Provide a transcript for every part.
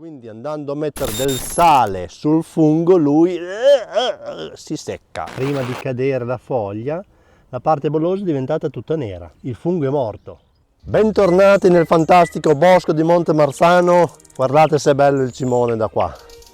Quindi andando a mettere del sale sul fungo lui si secca. Prima di cadere la foglia, la parte bollosa è diventata tutta nera. Il fungo è morto. Bentornati nel fantastico bosco di Monte Marzano. Guardate se è bello il cimone da qua.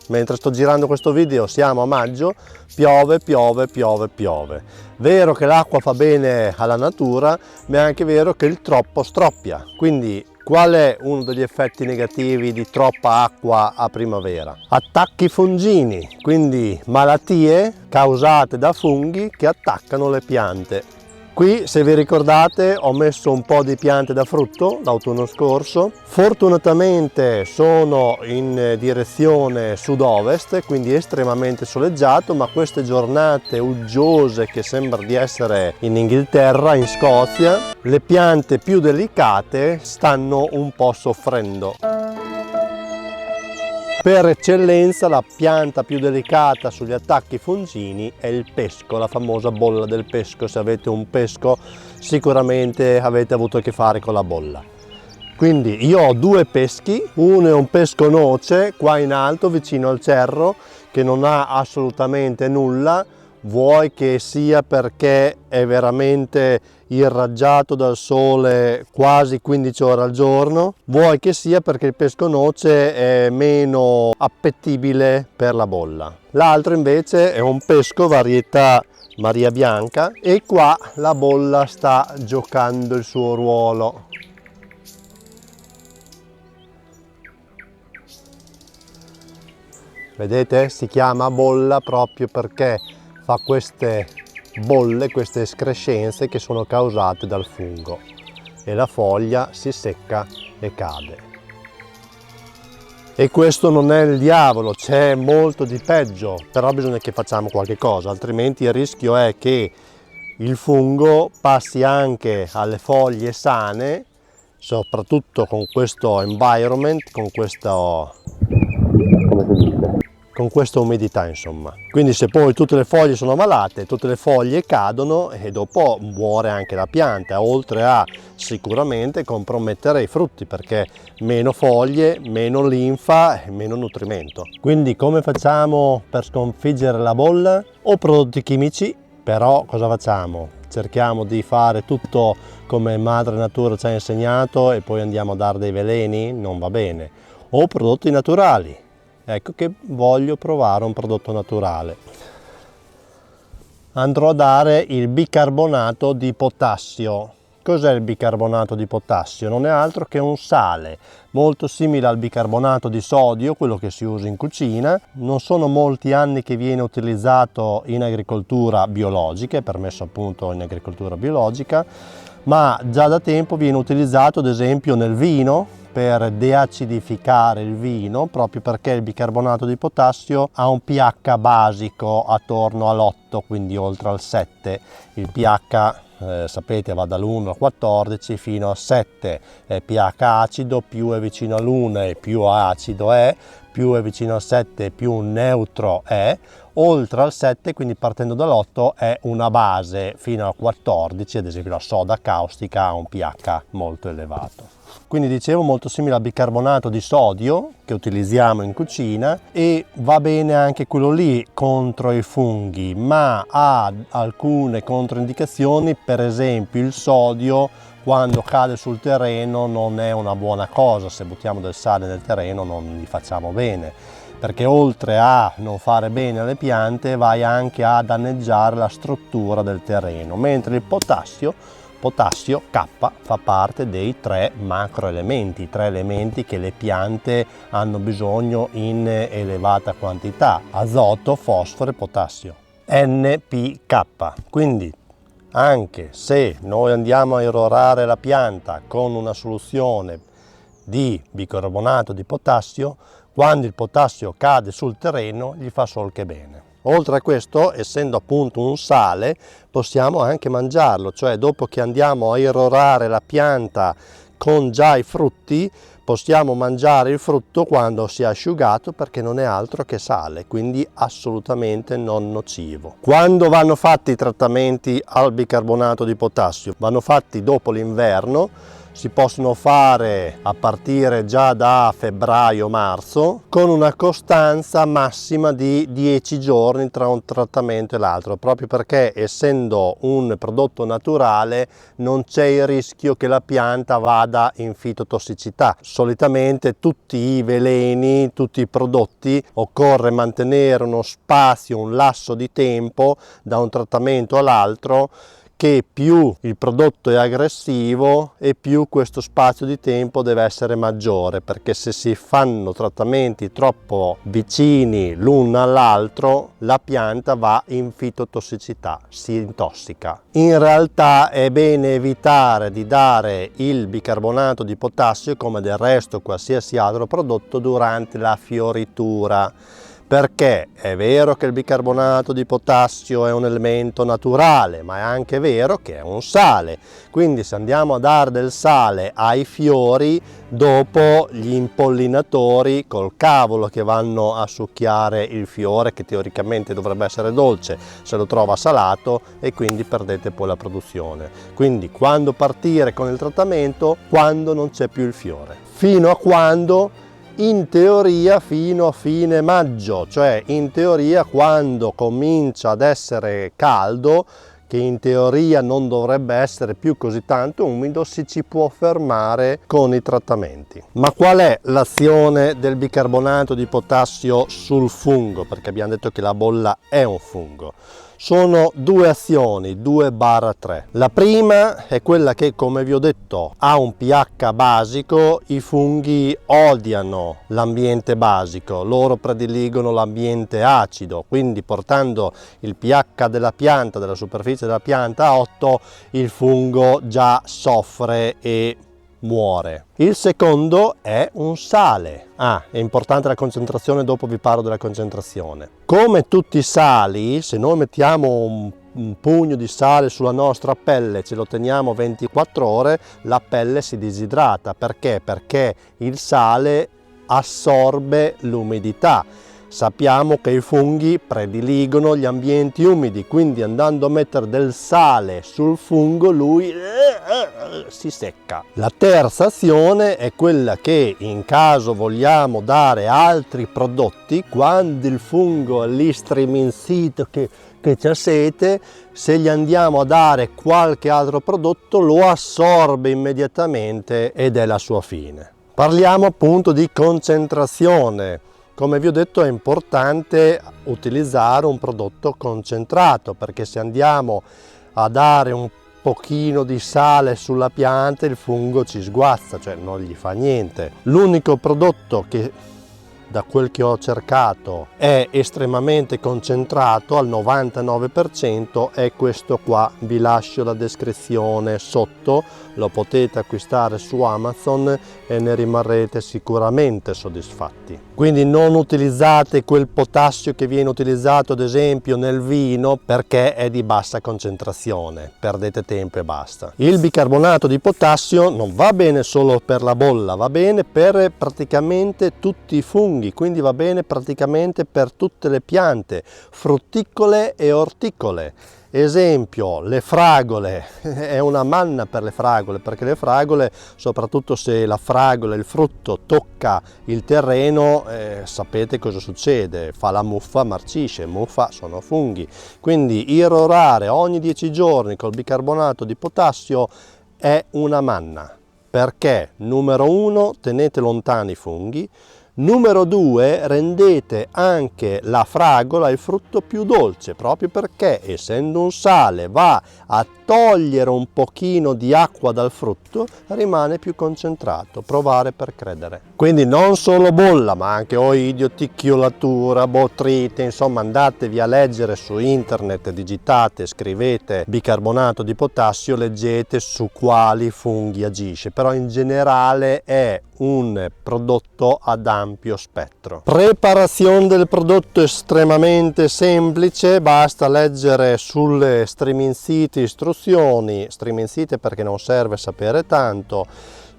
Mentre sto girando questo video siamo a maggio, piove, piove, piove, piove. Vero che l'acqua fa bene alla natura, ma è anche vero che il troppo stroppia. Quindi qual è uno degli effetti negativi di troppa acqua a primavera? Attacchi fungini, quindi malattie causate da funghi che attaccano le piante. Qui, se vi ricordate, ho messo un po' di piante da frutto l'autunno scorso. Fortunatamente sono in direzione sud-ovest, quindi estremamente soleggiato, ma queste giornate uggiose che sembra di essere in Inghilterra, in Scozia, le piante più delicate stanno un po' soffrendo. Per eccellenza la pianta più delicata sugli attacchi fungini è il pesco, la famosa bolla del pesco. Se avete un pesco sicuramente avete avuto a che fare con la bolla. Quindi io ho due peschi, uno è un pesco noce qua in alto vicino al cerro che non ha assolutamente nulla, vuoi che sia perché è veramente irraggiato dal sole quasi 15 ore al giorno, vuoi che sia perché il pesco noce è meno appetibile per la bolla. L'altro invece è un pesco varietà Maria Bianca e qua la bolla sta giocando il suo ruolo. Vedete? Si chiama bolla proprio perché fa queste bolle, queste escrescenze che sono causate dal fungo e la foglia si secca e cade. E questo non è il diavolo, c'è molto di peggio, però bisogna che facciamo qualche cosa, altrimenti il rischio è che il fungo passi anche alle foglie sane, soprattutto con questo environment, con questa umidità, insomma. Quindi se poi tutte le foglie sono malate, tutte le foglie cadono e dopo muore anche la pianta, oltre a sicuramente compromettere i frutti, perché meno foglie, meno linfa e meno nutrimento. Quindi come facciamo per sconfiggere la bolla? O prodotti chimici, però cosa facciamo? Cerchiamo di fare tutto come madre natura ci ha insegnato e poi andiamo a dare dei veleni? Non va bene. O prodotti naturali. Ecco che voglio provare un prodotto naturale. Andrò a dare il bicarbonato di potassio. Cos'è il bicarbonato di potassio? Non è altro che un sale, molto simile al bicarbonato di sodio, quello che si usa in cucina. Non sono molti anni che viene utilizzato in agricoltura biologica, è permesso appunto in agricoltura biologica, ma già da tempo viene utilizzato ad esempio nel vino, per deacidificare il vino, proprio perché il bicarbonato di potassio ha un pH basico attorno all'8, quindi oltre al 7. Il pH sapete va dall'1 al 14 fino a 7, è pH acido, più è vicino all'1 e più acido è, più è vicino al 7 più neutro è, oltre al 7, quindi partendo dall'8 è una base, fino al 14 ad esempio la soda caustica ha un pH molto elevato. Quindi dicevo molto simile al bicarbonato di sodio che utilizziamo in cucina e va bene anche quello lì contro i funghi, ma ha alcune controindicazioni, per esempio il sodio quando cade sul terreno non è una buona cosa, se buttiamo del sale nel terreno non gli facciamo bene, perché oltre a non fare bene alle piante vai anche a danneggiare la struttura del terreno, mentre il potassio K fa parte dei 3 macroelementi, i 3 elementi che le piante hanno bisogno in elevata quantità: azoto, fosforo e potassio. NPK. Quindi anche se noi andiamo a irrorare la pianta con una soluzione di bicarbonato di potassio, quando il potassio cade sul terreno gli fa sol che bene. Oltre a questo, essendo appunto un sale, possiamo anche mangiarlo, cioè dopo che andiamo a irrorare la pianta con già i frutti, possiamo mangiare il frutto quando si è asciugato perché non è altro che sale, quindi assolutamente non nocivo. Quando vanno fatti i trattamenti al bicarbonato di potassio? Vanno fatti dopo l'inverno, si possono fare a partire già da febbraio-marzo con una costanza massima di 10 giorni tra un trattamento e l'altro, proprio perché essendo un prodotto naturale non c'è il rischio che la pianta vada in fitotossicità. Solitamente tutti i veleni, tutti i prodotti, occorre mantenere uno spazio, un lasso di tempo da un trattamento all'altro, che più il prodotto è aggressivo e più questo spazio di tempo deve essere maggiore, perché se si fanno trattamenti troppo vicini l'uno all'altro la pianta va in fitotossicità, si intossica. In realtà è bene evitare di dare il bicarbonato di potassio, come del resto qualsiasi altro prodotto, durante la fioritura. Perché è vero che il bicarbonato di potassio è un elemento naturale, ma è anche vero che è un sale. Quindi se andiamo a dare del sale ai fiori, dopo gli impollinatori col cavolo che vanno a succhiare il fiore, che teoricamente dovrebbe essere dolce, se lo trova salato e quindi perdete poi la produzione. Quindi quando partire con il trattamento? Quando non c'è più il fiore. Fino a quando? In teoria fino a fine maggio, cioè in teoria quando comincia ad essere caldo, che in teoria non dovrebbe essere più così tanto umido, si ci può fermare con i trattamenti. Ma qual è l'azione del bicarbonato di potassio sul fungo? Perché abbiamo detto che la bolla è un fungo. Sono due azioni, 2/3. La prima è quella che, come vi ho detto, ha un pH basico. I funghi odiano l'ambiente basico, loro prediligono l'ambiente acido, quindi portando il pH della pianta, della superficie della pianta a 8, il fungo già soffre e muore. Il secondo è un sale. È importante la concentrazione, dopo vi parlo della concentrazione. Come tutti i sali, se noi mettiamo un pugno di sale sulla nostra pelle, ce lo teniamo 24 ore, la pelle si disidrata. Perché? Perché il sale assorbe l'umidità. Sappiamo che i funghi prediligono gli ambienti umidi, quindi andando a mettere del sale sul fungo lui si secca. La terza azione è quella che, in caso vogliamo dare altri prodotti, quando il fungo è lì striminzito che c'ha sete, se gli andiamo a dare qualche altro prodotto lo assorbe immediatamente ed è la sua fine. Parliamo appunto di concentrazione. Come vi ho detto, è importante utilizzare un prodotto concentrato, perché se andiamo a dare un pochino di sale sulla pianta il fungo ci sguazza, cioè non gli fa niente. L'unico prodotto che, da quel che ho cercato, è estremamente concentrato al 99%, è questo qua. Vi lascio la descrizione sotto, lo potete acquistare su Amazon e ne rimarrete sicuramente soddisfatti. Quindi non utilizzate quel potassio che viene utilizzato ad esempio nel vino, perché è di bassa concentrazione, perdete tempo e basta. Il bicarbonato di potassio non va bene solo per la bolla, va bene per praticamente tutti i funghi, quindi va bene praticamente per tutte le piante, frutticole e orticole. Esempio, le fragole, è una manna per le fragole, perché le fragole, soprattutto se la fragola, il frutto, tocca il terreno, sapete cosa succede, fa la muffa, marcisce, muffa sono funghi, quindi irrorare ogni 10 giorni col bicarbonato di potassio è una manna, perché numero 1 tenete lontani i funghi, numero 2 rendete anche la fragola, il frutto, più dolce, proprio perché essendo un sale va a togliere un pochino di acqua dal frutto, rimane più concentrato. Provare per credere. Quindi non solo bolla, ma anche oidio, ticchiolatura, botrytis, insomma andatevi a leggere su internet, digitate, scrivete bicarbonato di potassio, leggete su quali funghi agisce, però in generale è un prodotto ad ampio spettro. Preparazione del prodotto estremamente semplice, basta leggere sulle streaming site istruzioni, streaming site perché non serve sapere tanto,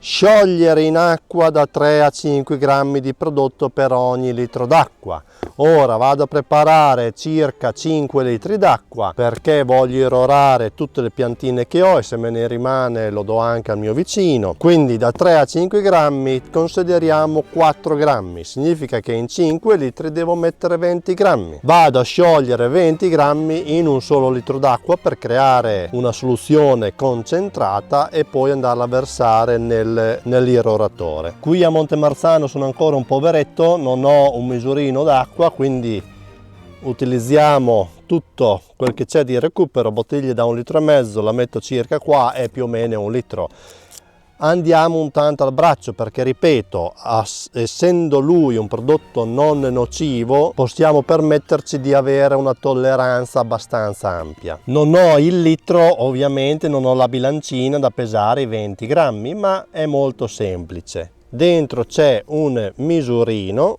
Sciogliere in acqua da 3 a 5 grammi di prodotto per ogni litro d'acqua. Ora vado a preparare circa 5 litri d'acqua perché voglio irrorare tutte le piantine che ho, e se me ne rimane lo do anche al mio vicino. Quindi da 3 a 5 grammi consideriamo 4 grammi, significa che in 5 litri devo mettere 20 grammi. Vado a sciogliere 20 grammi in un solo litro d'acqua per creare una soluzione concentrata e poi andarla a versare nell'irroratore. Qui a Montemarzano sono ancora un poveretto, non ho un misurino d'acqua, quindi utilizziamo tutto quel che c'è di recupero, bottiglie da 1,5 litri, la metto circa qua, è più o meno 1 litro. Andiamo un tanto al braccio perché, ripeto, essendo lui un prodotto non nocivo, possiamo permetterci di avere una tolleranza abbastanza ampia. Non ho il litro, ovviamente non ho la bilancina da pesare i 20 grammi, ma è molto semplice. Dentro c'è un misurino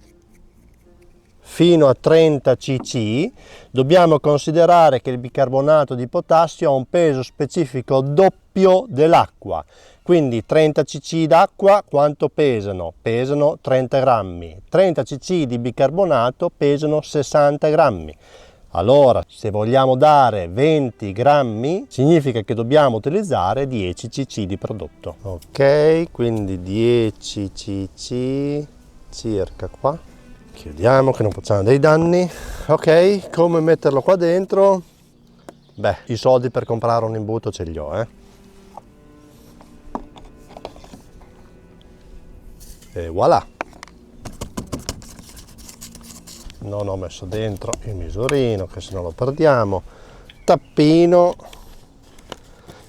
fino a 30 cc. Dobbiamo considerare che il bicarbonato di potassio ha un peso specifico doppio dell'acqua, quindi 30 cc d'acqua quanto pesano? Pesano 30 grammi, 30 cc di bicarbonato pesano 60 grammi. Allora, se vogliamo dare 20 grammi, significa che dobbiamo utilizzare 10 cc di prodotto. Ok, quindi 10 cc circa qua. Chiudiamo che non facciamo dei danni. Ok, come metterlo qua dentro? Beh, i soldi per comprare un imbuto ce li ho, E voilà. Non ho messo dentro il misurino, che se no lo perdiamo. Tappino.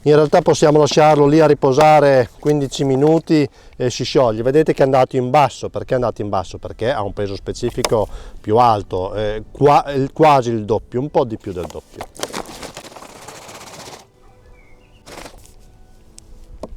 In realtà possiamo lasciarlo lì a riposare 15 minuti e si scioglie. Vedete che è andato in basso. Perché è andato in basso? Perché ha un peso specifico più alto, quasi il doppio, un po' di più del doppio.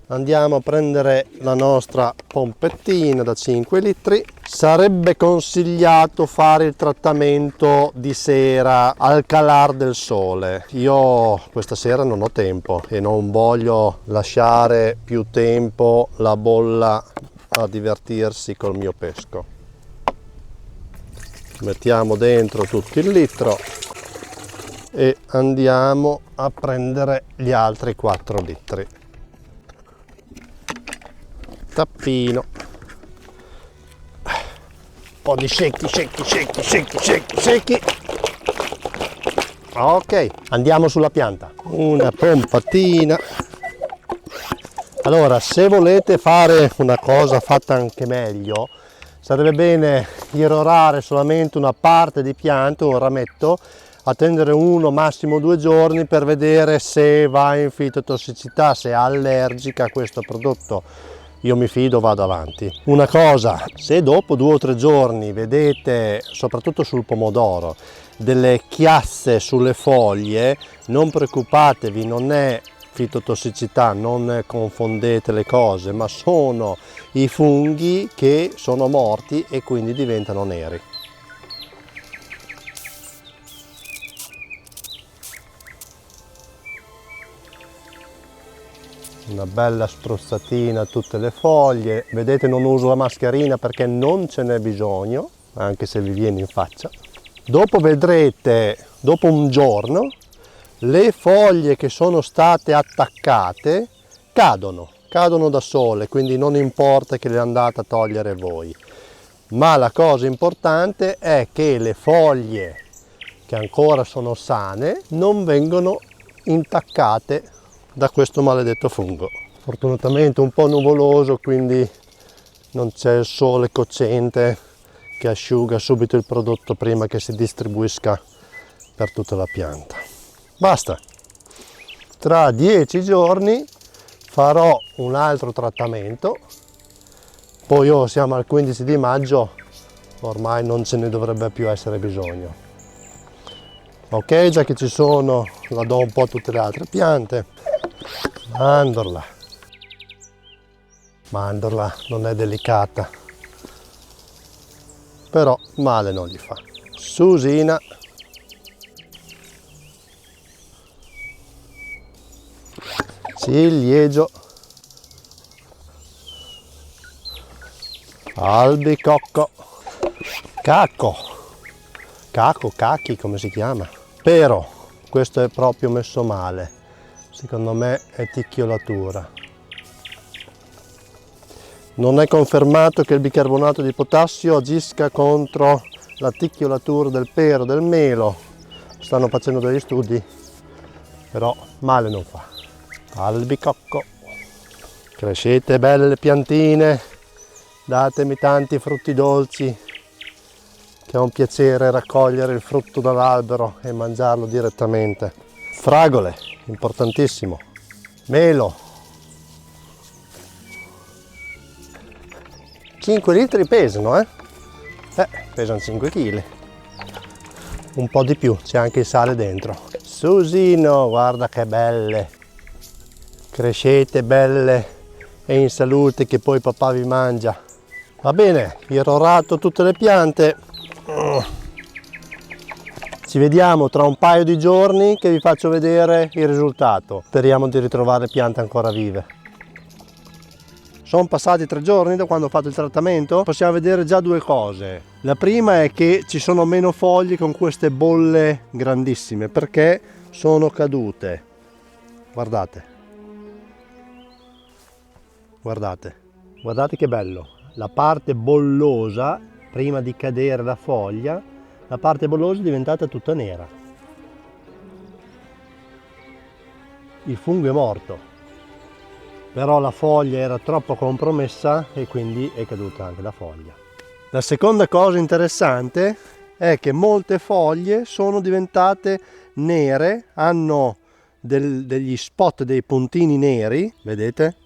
Andiamo a prendere la nostra pompettina da 5 litri. Sarebbe consigliato fare il trattamento di sera al calar del sole. Io questa sera non ho tempo e non voglio lasciare più tempo la bolla a divertirsi col mio pesco. Mettiamo dentro tutto il litro e andiamo a prendere gli altri 4 litri. Tappino, un po' di secchi. Ok, andiamo sulla pianta. Una pompatina. Allora, se volete fare una cosa fatta anche meglio, sarebbe bene irrorare solamente una parte di pianta, un rametto, attendere 1 massimo 2 giorni per vedere se va in fitotossicità, se è allergica a questo prodotto. Io mi fido, vado avanti. Una cosa, se dopo 2 o 3 giorni vedete, soprattutto sul pomodoro, delle chiasse sulle foglie, non preoccupatevi, non è fitotossicità, non confondete le cose, ma sono i funghi che sono morti e quindi diventano neri. Una bella spruzzatina a tutte le foglie. Vedete, non uso la mascherina perché non ce n'è bisogno, anche se vi viene in faccia. Dopo vedrete, dopo un giorno, le foglie che sono state attaccate cadono da sole, quindi non importa che le andate a togliere voi. Ma la cosa importante è che le foglie che ancora sono sane non vengono intaccate da questo maledetto fungo. Fortunatamente un po' nuvoloso, quindi non c'è il sole cocente che asciuga subito il prodotto prima che si distribuisca per tutta la pianta. Basta. Tra 10 giorni farò un altro trattamento, poi siamo al 15 di maggio, ormai non ce ne dovrebbe più essere bisogno. Ok, già che ci sono, la do un po' a tutte le altre piante. Mandorla non è delicata, però male non gli fa. Susina, ciliegio, albicocco, cacco, cacchi come si chiama? Pero, questo è proprio messo male, secondo me è ticchiolatura. Non è confermato che il bicarbonato di potassio agisca contro la ticchiolatura del pero, del melo. Stanno facendo degli studi, però male non fa. Albicocco, crescete belle piantine, datemi tanti frutti dolci, che è un piacere raccogliere il frutto dall'albero e mangiarlo direttamente. Fragole, importantissimo. Melo, 5 litri pesano, pesano 5 kg. Un po' di più, c'è anche il sale dentro. Susino, guarda che belle. Crescete belle e in salute, che poi papà vi mangia. Va bene, irrorato tutte le piante. Ci vediamo tra un paio di giorni che vi faccio vedere il risultato. Speriamo di ritrovare piante ancora vive. Sono passati 3 giorni da quando ho fatto il trattamento. Possiamo vedere già due cose. La prima è che ci sono meno foglie con queste bolle grandissime perché sono cadute. Guardate. Guardate. Guardate che bello. La parte bollosa, prima di cadere la foglia, la parte bollosa è diventata tutta nera. Il fungo è morto, però la foglia era troppo compromessa e quindi è caduta anche la foglia. La seconda cosa interessante è che molte foglie sono diventate nere, hanno degli spot, dei puntini neri, vedete?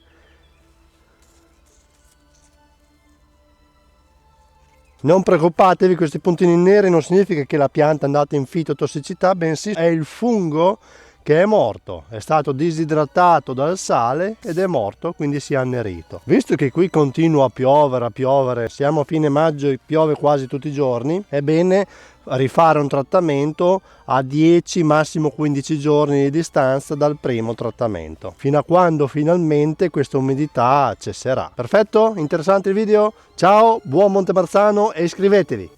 Non preoccupatevi, questi puntini neri non significa che la pianta è andata in fitotossicità, bensì è il fungo che è morto, è stato disidratato dal sale ed è morto, quindi si è annerito. Visto che qui continua a piovere, siamo a fine maggio e piove quasi tutti i giorni, è bene rifare un trattamento a 10 massimo 15 giorni di distanza dal primo trattamento, fino a quando finalmente questa umidità cesserà. Perfetto? Interessante il video? Ciao, buon Montemarzano e iscrivetevi!